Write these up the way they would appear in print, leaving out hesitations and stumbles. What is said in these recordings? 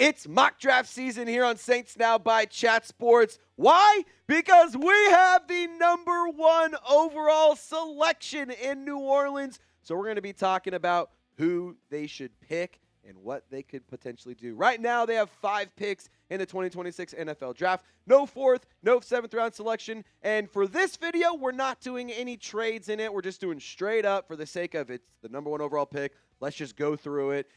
It's mock draft season here on Saints Now by Chat Sports. Why? Because we have the #1 overall selection in New Orleans. So we're going to be talking about who they should pick and what they could potentially do. Right now, they have 5 picks in the 2026 NFL Draft. No 4th, no 7th round selection. And for this video, we're not doing any trades in it. We're just doing straight up for the sake of it's the #1 overall pick. Let's just go through it.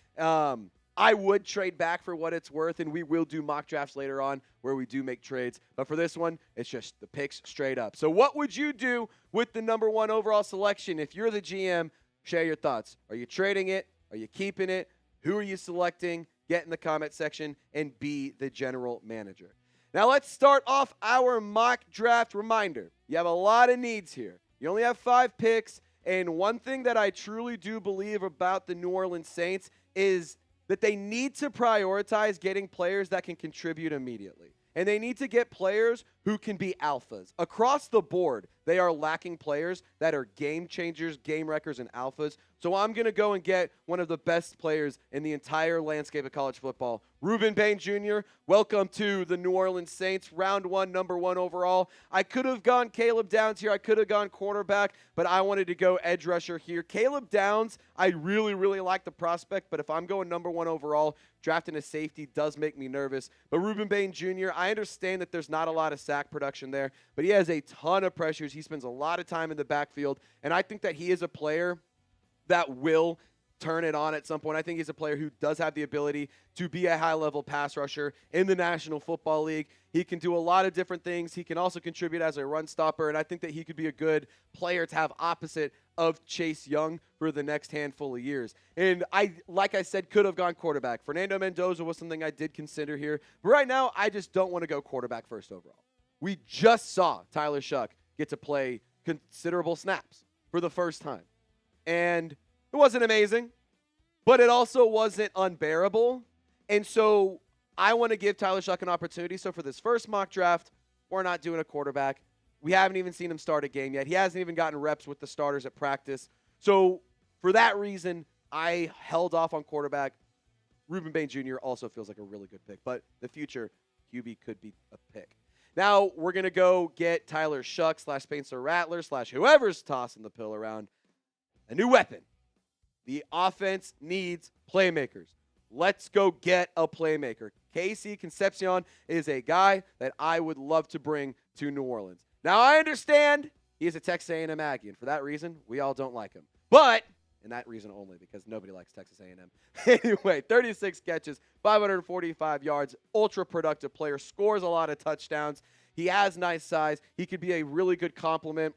I would trade back for what it's worth, and we will do mock drafts later on where we do make trades. But for this one, it's just the picks straight up. So what would you do with the #1 overall selection? If you're the GM, share your thoughts. Are you trading it? Are you keeping it? Who are you selecting? Get in the comment section and be the general manager. Now let's start off our mock draft. Reminder, you have a lot of needs here. You only have 5 picks, and one thing that I truly do believe about the New Orleans Saints is that they need to prioritize getting players that can contribute immediately. And they need to get players who can be alphas. Across the board, they are lacking players that are game changers, game wreckers, and alphas. So I'm going to go and get one of the best players in the entire landscape of college football. Ruben Bain Jr., welcome to the New Orleans Saints. Round 1, #1 overall. I could have gone Caleb Downs here. I could have gone quarterback, but I wanted to go edge rusher here. Caleb Downs, I really, really like the prospect, but if I'm going #1 overall, drafting a safety does make me nervous. But Ruben Bain Jr., I understand that there's not a lot of sack production there, but he has a ton of pressures. He spends a lot of time in the backfield, and I think that he is a player that will turn it on at some point. I think he's a player who does have the ability to be a high-level pass rusher in the National Football League. He can do a lot of different things. He can also contribute as a run stopper, and I think that he could be a good player to have opposite of Chase Young for the next handful of years. And like I said, could have gone quarterback. Fernando Mendoza was something I did consider here. But right now, I just don't want to go quarterback first overall. We just saw Tyler Shuck get to play considerable snaps for the first time. And it wasn't amazing, but it also wasn't unbearable. And so I want to give Tyler Shuck an opportunity. So for this first mock draft, we're not doing a quarterback. We haven't even seen him start a game yet. He hasn't even gotten reps with the starters at practice. So for that reason, I held off on quarterback. Ruben Bain Jr. also feels like a really good pick, but the future QB could be a pick. Now we're going to go get Tyler Shuck / Spencer Rattler / whoever's tossing the pill around a new weapon. The offense needs playmakers. Let's go get a playmaker. Concepcion is a guy that I would love to bring to New Orleans. Now, I understand he is a Texas A&M Aggie, and for that reason, we all don't like him. But, and that reason only, because nobody likes Texas A&M. Anyway, 36 catches, 545 yards, ultra-productive player, scores a lot of touchdowns. He has nice size. He could be a really good complement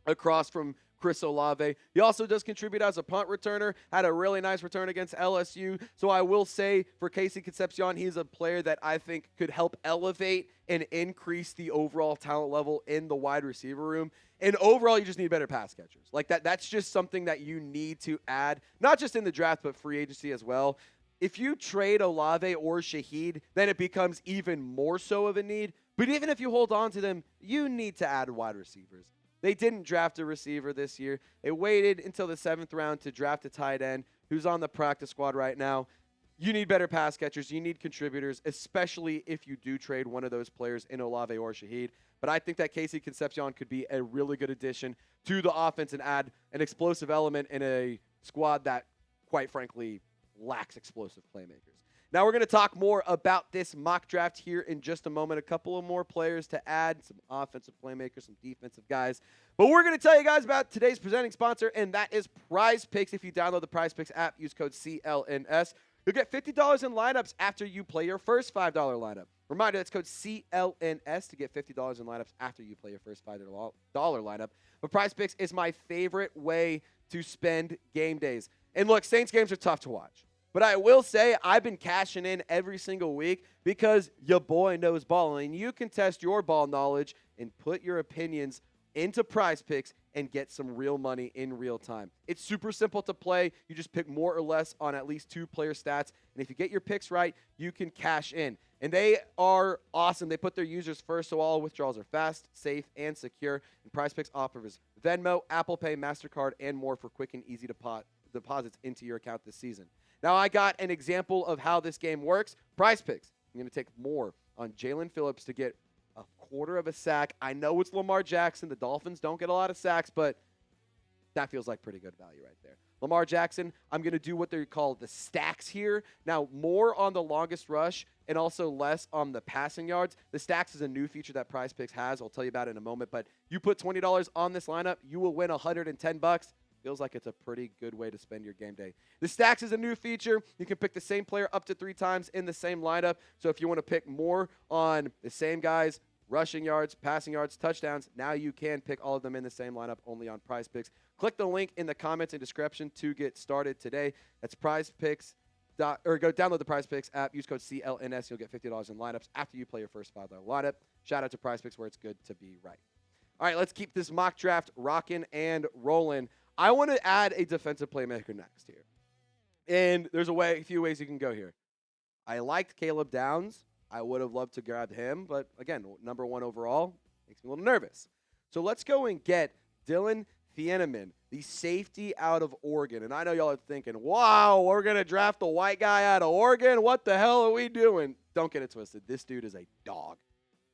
across from Chris Olave. He also does contribute as a punt returner, had a really nice return against LSU. So I will say for Concepcion, he's a player that I think could help elevate and increase the overall talent level in the wide receiver room. And overall, you just need better pass catchers. Like that's just something that you need to add, not just in the draft, but free agency as well. If you trade Olave or Shaheed, then it becomes even more so of a need. But even if you hold on to them, you need to add wide receivers. They didn't draft a receiver this year. They waited until the 7th round to draft a tight end who's on the practice squad right now. You need better pass catchers. You need contributors, especially if you do trade one of those players in Olave or Shaheed. But I think that Concepcion could be a really good addition to the offense and add an explosive element in a squad that, quite frankly, lacks explosive playmakers. Now we're going to talk more about this mock draft here in just a moment. A couple of more players to add, some offensive playmakers, some defensive guys. But we're going to tell you guys about today's presenting sponsor, and that is PrizePicks. If you download the PrizePicks app, use code CLNS. You'll get $50 in lineups after you play your first $5 lineup. Reminder, that's code CLNS to get $50 in lineups after you play your first $5 lineup. But PrizePicks is my favorite way to spend game days. And look, Saints games are tough to watch. But I will say I've been cashing in every single week because your boy knows ball. And you can test your ball knowledge and put your opinions into PrizePicks and get some real money in real time. It's super simple to play. You just pick more or less on at least 2 player stats. And if you get your picks right, you can cash in. And they are awesome. They put their users first, so all withdrawals are fast, safe, and secure. And PrizePicks offers Venmo, Apple Pay, MasterCard, and more for quick and easy deposits into your account this season. Now, I got an example of how this game works. PrizePicks. I'm going to take more on Jalen Phillips to get a quarter of a sack. I know it's Lamar Jackson. The Dolphins don't get a lot of sacks, but that feels like pretty good value right there. Lamar Jackson, I'm going to do what they call the stacks here. Now, more on the longest rush and also less on the passing yards. The stacks is a new feature that PrizePicks has. I'll tell you about it in a moment, but you put $20 on this lineup, you will win $110. Feels like it's a pretty good way to spend your game day. The stacks is a new feature. You can pick the same player up to 3 times in the same lineup. So if you want to pick more on the same guys, rushing yards, passing yards, touchdowns, now you can pick all of them in the same lineup only on PrizePicks. Click the link in the comments and description to get started today. That's PrizePicks. Or go download the PrizePicks app. Use code CLNS. You'll get $50 in lineups after you play your first $5 lineup. Shout out to PrizePicks where it's good to be right. All right, let's keep this mock draft rocking and rolling. I want to add a defensive playmaker next here. And there's a few ways you can go here. I liked Caleb Downs. I would have loved to grab him, but again, number 1 overall makes me a little nervous. So let's go and get Dillon Thieneman, the safety out of Oregon. And I know y'all are thinking, wow, we're going to draft a white guy out of Oregon? What the hell are we doing? Don't get it twisted. This dude is a dog.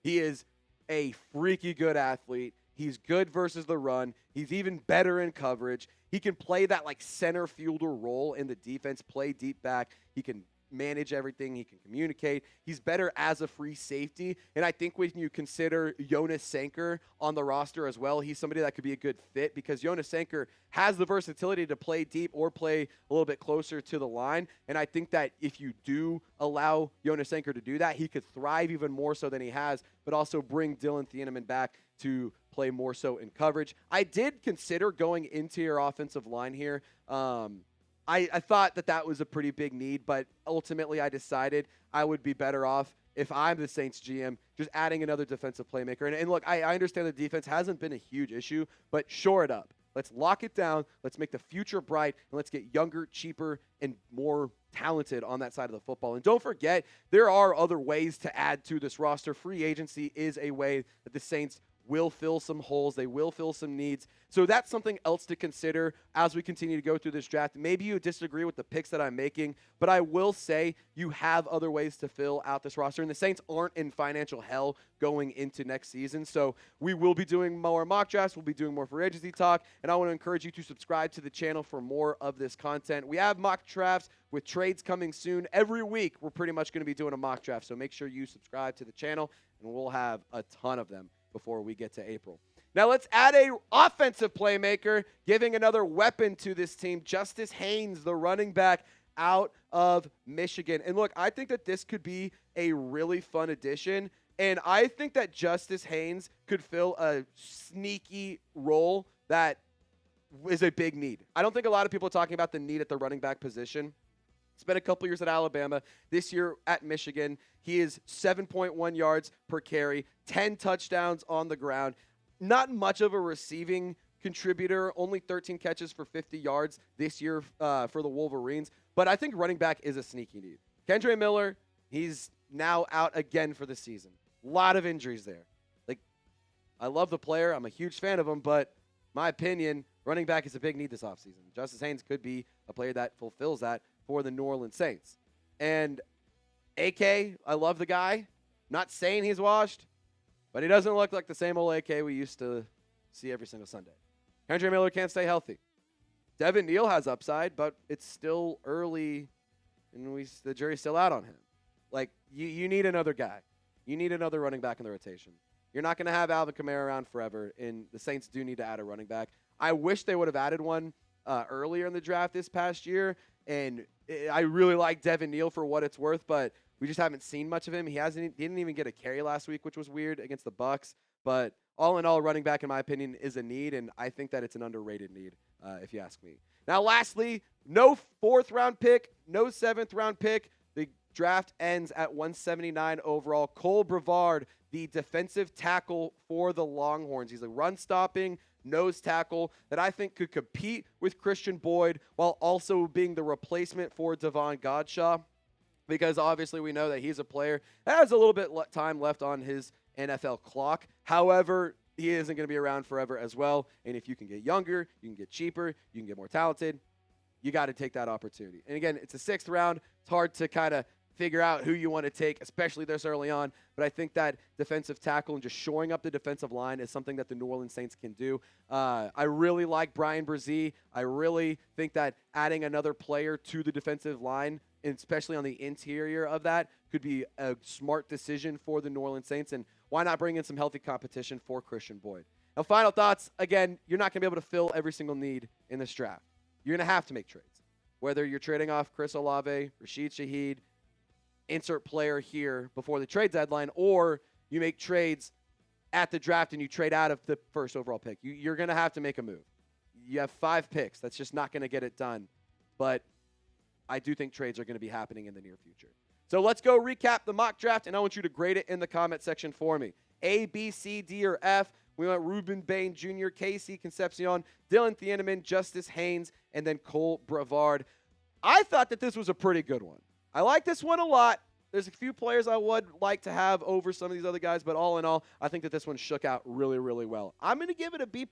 He is a freaky good athlete. He's good versus the run. He's even better in coverage. He can play that like center fielder role in the defense, play deep back. He can manage everything. He can communicate. He's better as a free safety. And I think when you consider Jonas Sanker on the roster as well, he's somebody that could be a good fit because Jonas Sanker has the versatility to play deep or play a little bit closer to the line. And I think that if you do allow Jonas Sanker to do that, he could thrive even more so than he has, but also bring Dillon Thieneman back to play more so in coverage. I did consider going into your offensive line here. I thought that was a pretty big need, but ultimately I decided I would be better off if I'm the Saints GM just adding another defensive playmaker. And look, I understand the defense hasn't been a huge issue, but shore it up. Let's lock it down. Let's make the future bright, and let's get younger, cheaper, and more talented on that side of the football. And don't forget, there are other ways to add to this roster. Free agency is a way that the Saints will fill some holes. They will fill some needs. So that's something else to consider as we continue to go through this draft. Maybe you disagree with the picks that I'm making, but I will say you have other ways to fill out this roster. And the Saints aren't in financial hell going into next season. So we will be doing more mock drafts. We'll be doing more free agency talk. And I want to encourage you to subscribe to the channel for more of this content. We have mock drafts with trades coming soon. Every week, we're pretty much going to be doing a mock draft. So make sure you subscribe to the channel, and we'll have a ton of them before we get to April. Now let's add a offensive playmaker, giving another weapon to this team. Justice Haynes, the running back out of Michigan. And look, I think that this could be a really fun addition. And I think that Justice Haynes could fill a sneaky role that is a big need. I don't think a lot of people are talking about the need at the running back position. Spent a couple years at Alabama. This year at Michigan, he is 7.1 yards per carry, 10 touchdowns on the ground. Not much of a receiving contributor, only 13 catches for 50 yards this year for the Wolverines. But I think running back is a sneaky need. Kendre Miller, he's now out again for the season. A lot of injuries there. Like, I love the player. I'm a huge fan of him, but my opinion, running back is a big need this offseason. Justice Haynes could be a player that fulfills that for the New Orleans Saints. And AK, I love the guy. Not saying he's washed, but he doesn't look like the same old AK we used to see every single Sunday. Kendre Miller can't stay healthy. Devin Neal has upside, but it's still early, and the jury's still out on him. Like, you need another guy. You need another running back in the rotation. You're not going to have Alvin Kamara around forever, and the Saints do need to add a running back. I wish they would have added one earlier in the draft this past year, and I really like Devin Neal for what it's worth, but we just haven't seen much of him. He didn't even get a carry last week, which was weird against the Bucks. But all in all, running back, in my opinion, is a need, and I think that it's an underrated need, if you ask me. Now, lastly, no 4th-round pick, no 7th-round pick. The draft ends at 179 overall. Cole Brevard, the defensive tackle for the Longhorns. He's a run-stopping nose tackle that I think could compete with Christian Boyd while also being the replacement for Devon Godshaw, because obviously we know that he's a player that has a little bit time left on his NFL clock. However, he isn't going to be around forever as well, and if you can get younger, you can get cheaper, you can get more talented, you got to take that opportunity. And again, it's a 6th round. It's hard to kind of figure out who you want to take, especially this early on. But I think that defensive tackle and just shoring up the defensive line is something that the New Orleans Saints can do. I really like Brian Brzee. I really think that adding another player to the defensive line, and especially on the interior of that, could be a smart decision for the New Orleans Saints. And why not bring in some healthy competition for Christian Boyd? Now, final thoughts. Again, you're not going to be able to fill every single need in this draft. You're going to have to make trades. Whether you're trading off Chris Olave, Rashid Shaheed, insert player here before the trade deadline, or you make trades at the draft and you trade out of the first overall pick. You're going to have to make a move. You have 5 picks. That's just not going to get it done. But I do think trades are going to be happening in the near future. So let's go recap the mock draft, and I want you to grade it in the comment section for me. A, B, C, D, or F. We went Ruben Bain Jr., Casey Concepcion, Dillon Thieneman, Justice Haynes, and then Cole Brevard. I thought that this was a pretty good one. I like this one a lot. There's a few players I would like to have over some of these other guys, but all in all, I think that this one shook out really, really well. I'm going to give it a B+,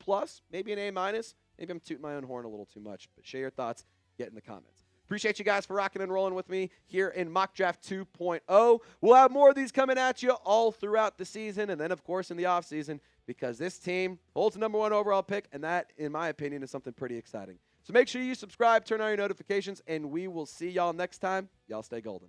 maybe an A-. Maybe I'm tooting my own horn a little too much, but share your thoughts, get in the comments. Appreciate you guys for rocking and rolling with me here in Mock Draft 2.0. We'll have more of these coming at you all throughout the season and then, of course, in the offseason, because this team holds the #1 overall pick, and that, in my opinion, is something pretty exciting. So make sure you subscribe, turn on your notifications, and we will see y'all next time. Y'all stay golden.